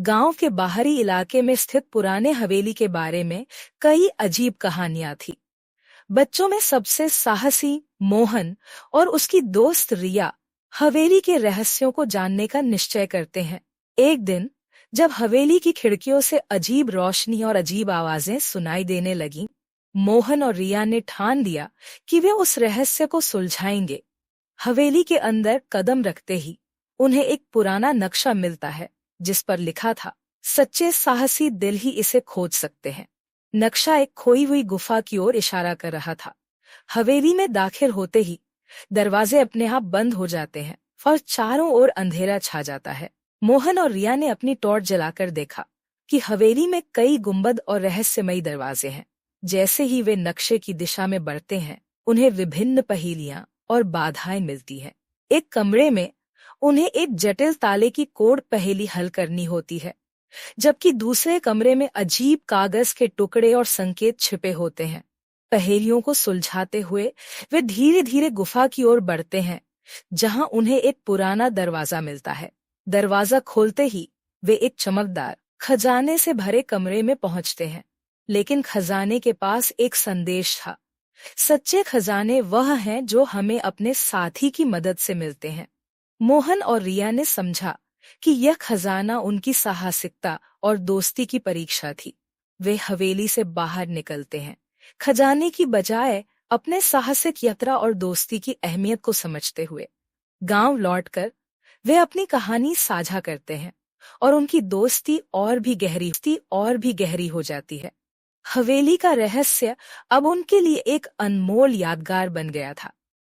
गांव के बाहरी इलाके में स्थित पुराने हवेली के बारे में कई अजीब कहानियां थी। बच्चों में सबसे साहसी मोहन और उसकी दोस्त रिया हवेली के रहस्यों को जानने का निश्चय करते हैं। एक दिन जब हवेली की खिड़कियों से अजीब रोशनी और अजीब आवाजें सुनाई देने लगीं, मोहन और रिया ने ठान लिया कि वे उस रहस्य को सुलझाएंगे। हवेली के अंदर कदम रखते ही उन्हें एक पुराना नक्शा मिलता है जिस पर लिखा था, सच्चे साहसी दिल ही इसे खोज सकते हैं। नक्शा एक खोई हुई गुफा की ओर इशारा कर रहा था। हवेली में दाखिल होते ही दरवाजे अपने आप बंद हो जाते हैं और चारों ओर अंधेरा छा जाता है। मोहन और रिया ने अपनी टॉर्च जलाकर देखा कि हवेली में कई गुंबद और रहस्यमयी दरवाजे हैं। जैसे ही वे नक्शे की दिशा में बढ़ते हैं, उन्हें विभिन्न पहेलियां और बाधाएं मिलती हैं। एक कमरे में उन्हें एक जटिल ताले की कोड पहेली हल करनी होती है, जबकि दूसरे कमरे में अजीब कागज के टुकड़े और संकेत छिपे होते हैं। पहेलियों को सुलझाते हुए वे धीरे धीरे गुफा की ओर बढ़ते हैं, जहां उन्हें एक पुराना दरवाजा मिलता है। दरवाजा खोलते ही वे एक चमकदार खजाने से भरे कमरे में पहुंचते हैं, लेकिन खजाने के पास एक संदेश था। सच्चे खजाने वह हैं जो हमें अपने साथी की मदद से मिलते हैं। मोहन और रिया ने समझा कि यह खजाना उनकी साहसिकता और दोस्ती की परीक्षा थी। वे हवेली से बाहर निकलते हैं, खजाने की बजाय अपने साहसिक यात्रा और दोस्ती की अहमियत को समझते हुए। गांव लौटकर वे अपनी कहानी साझा करते हैं और उनकी दोस्ती और भी गहरी हो जाती है। हवेली का रहस्य अब उनके लिए एक अनमोल यादगार बन गया था।